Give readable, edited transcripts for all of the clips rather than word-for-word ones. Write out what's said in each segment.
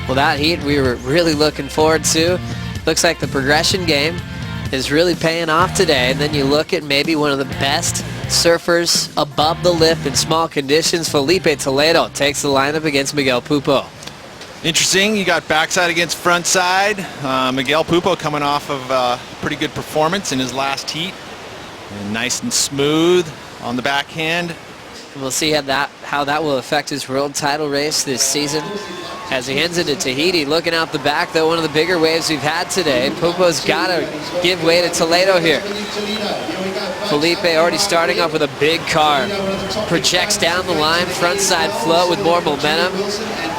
Well, that heat we were really looking forward to. Looks like the progression game is really paying off today. And then you look at maybe one of the best surfers above the lip in small conditions. Filipe Toledo takes the lineup against Miguel Pupo. Interesting, you got backside against frontside. Miguel Pupo coming off of a pretty good performance in his last heat. And nice and smooth on the backhand. And we'll see how that will affect his world title race this season as he heads into Tahiti. Looking out the back, though, one of the bigger waves we've had today. Pupo's got to give way to Toledo here. Filipe already starting off with a big carve. Projects down the line, front side float with more momentum.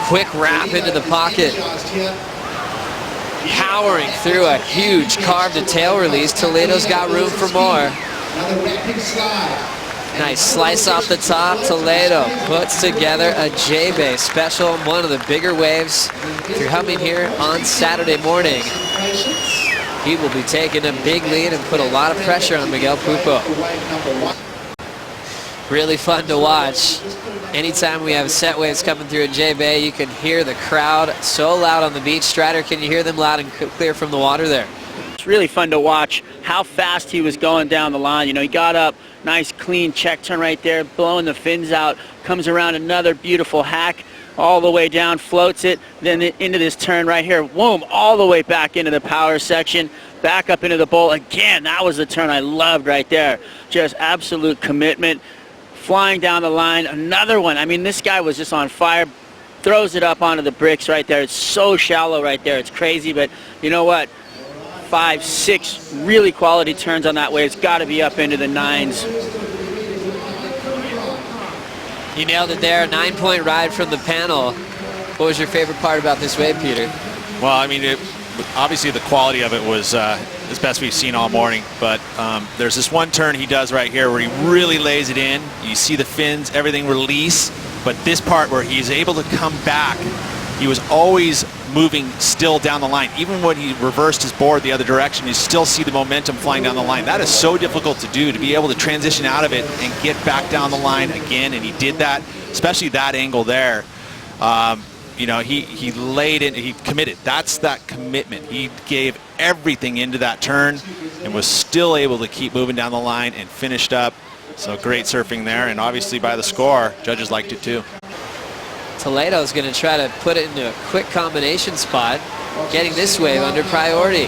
Quick wrap into the pocket. Powering through a huge carve to tail release. Toledo's got room for more. Nice slice off the top. Toledo puts together a J-Bay special, one of the bigger waves. If you're humming here on Saturday morning, he will be taking a big lead and put a lot of pressure on Miguel Pupo. Really fun to watch. Anytime we have set waves coming through at J-Bay, you can hear the crowd so loud on the beach. Strider, can you hear them loud and clear from the water there? It's really fun to watch how fast he was going down the line. You know, he got up, nice clean check turn right there, blowing the fins out, comes around another beautiful hack, all the way down, floats it, then into this turn right here, boom, all the way back into the power section, back up into the bowl. Again, that was the turn I loved right there. Just absolute commitment. Flying down the line, another one. I mean, this guy was just on fire. Throws it up onto the bricks right there. It's so shallow right there. It's crazy, but you know what? 5, 6 really quality turns on that wave. It's got to be up into the 9s. You nailed it there. 9-point ride from the panel. What was your favorite part about this wave, Peter? Well, I mean, obviously the quality of it was the best we've seen all morning, but there's this one turn he does right here where he really lays it in. You see the fins, everything release, but this part where he's able to come back, he was always moving still down the line. Even when he reversed his board the other direction, you still see the momentum flying down the line. That is so difficult to do, to be able to transition out of it and get back down the line again, and he did that, especially that angle there. You know, he laid it, he committed. That's that commitment. He gave everything into that turn and was still able to keep moving down the line and finished up. So great surfing there, and obviously by the score, judges liked it too. Toledo's going to try to put it into a quick combination spot, getting this wave under priority.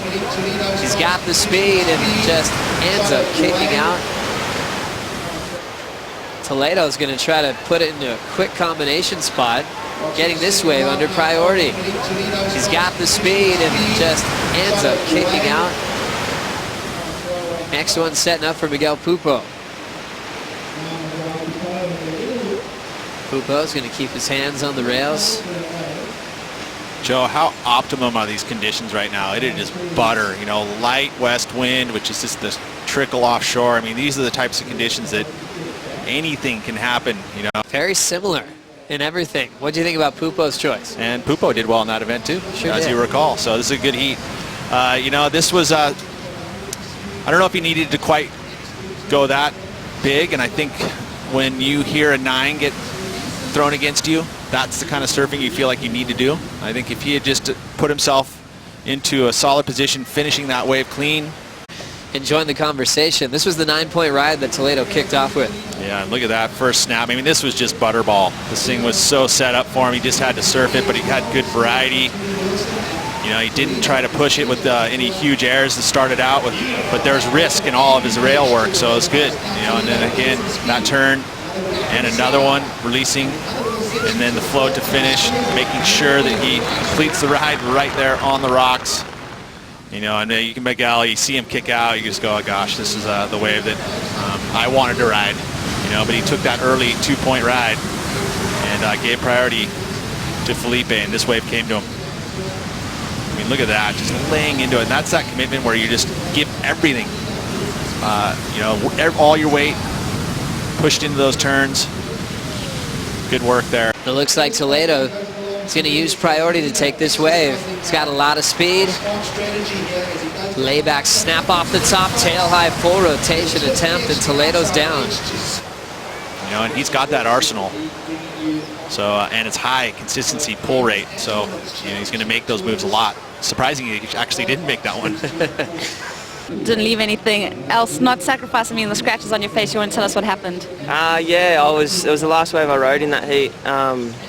He's got the speed and just ends up kicking out. Toledo's going to try to put it into a quick combination spot, getting this wave under priority. He's got the speed and just ends up kicking out. Next one setting up for Miguel Pupo. Pupo's going to keep his hands on the rails. Joe, how optimum are these conditions right now? It is just butter, you know, light west wind, which is just this trickle offshore. I mean, these are the types of conditions that anything can happen, you know. Very similar in everything. What do you think about Pupo's choice? And Pupo did well in that event too, sure as did. you recall. So this is a good heat. You know, this was, I don't know if he needed to quite go that big, and I think when you hear a 9 get thrown against you, that's the kind of surfing you feel like you need to do. I think if he had just put himself into a solid position, finishing that wave clean. Enjoying the conversation. This was the 9-point ride that Toledo kicked off with. Yeah, and look at that first snap. I mean, this was just butterball. This thing was so set up for him. He just had to surf it, but he had good variety. You know, he didn't try to push it with any huge airs to start it out with, but there's risk in all of his rail work, so it's good. You know, and then again, that turn and another one, releasing, and then the float to finish, making sure that he completes the ride right there on the rocks. You know, and you can Miguel, you see him kick out, you just go, oh gosh, this is the wave that I wanted to ride. You know, but he took that early 2-point ride and gave priority to Filipe, and this wave came to him. I mean, look at that, just laying into it. And that's that commitment where you just give everything. You know, all your weight pushed into those turns. Good work there. It looks like Toledo is going to use priority to take this wave. He's got a lot of speed. Layback snap off the top, tail high, full rotation attempt, and Toledo's down. You know, and he's got that arsenal. So and it's high consistency pull rate. So he's going to make those moves a lot. Surprisingly, he actually didn't make that one. Didn't leave anything else, not sacrificing me in the scratches on your face. You want to tell us what happened? Yeah, it was the last wave I rode in that heat,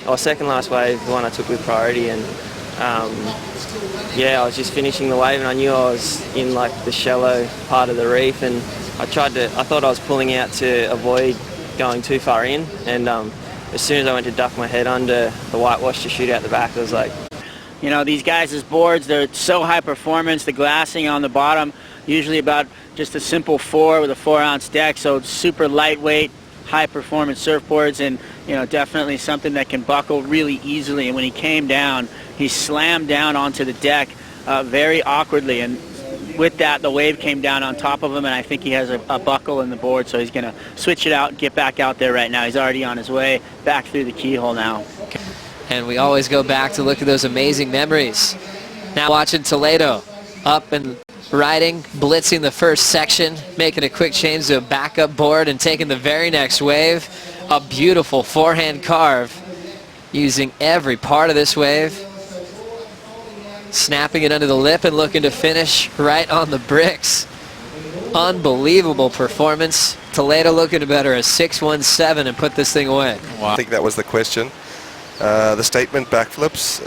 or second last wave, the one I took with priority, and yeah, I was just finishing the wave and I knew I was in like the shallow part of the reef, and I thought I was pulling out to avoid going too far in, and as soon as I went to duck my head under the whitewash to shoot out the back, I was like... These guys' boards, they're so high performance. The glassing on the bottom, usually about just a simple 4 with a 4-ounce deck, so it's super lightweight, high performance surfboards, and definitely something that can buckle really easily. And when he came down, he slammed down onto the deck very awkwardly, and with that the wave came down on top of him, and I think he has a buckle in the board, so he's going to switch it out and get back out there right now. He's already on his way back through the keyhole now. And we always go back to look at those amazing memories. Now watching Toledo up and riding, blitzing the first section, making a quick change to a backup board and taking the very next wave. A beautiful forehand carve, using every part of this wave. Snapping it under the lip and looking to finish right on the bricks. Unbelievable performance. Toledo looking to better a 6.17 and put this thing away. Wow. I think that was the question. The statement backflips.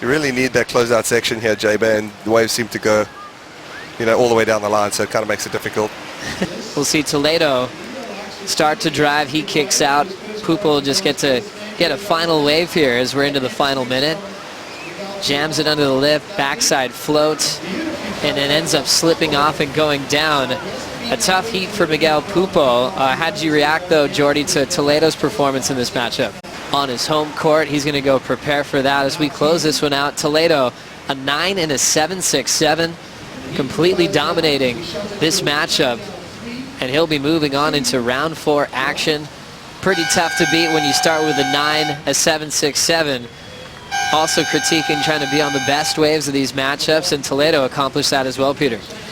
You really need that closeout section here, J-Bay, and the waves seem to go, all the way down the line, so it kind of makes it difficult. We'll see Toledo start to drive. He kicks out. Pupo will just get a final wave here as we're into the final minute. Jams it under the lip, backside floats, and then ends up slipping off and going down. A tough heat for Miguel Pupo. How did you react, though, Jordy, to Toledo's performance in this matchup? On his home court, he's going to go prepare for that as we close this one out. Toledo, a 9 and a 7.67, completely dominating this matchup, and he'll be moving on into round 4 action. Pretty tough to beat when you start with a 9, a 7.67. Also critiquing trying to be on the best waves of these matchups, and Toledo accomplished that as well, Peter.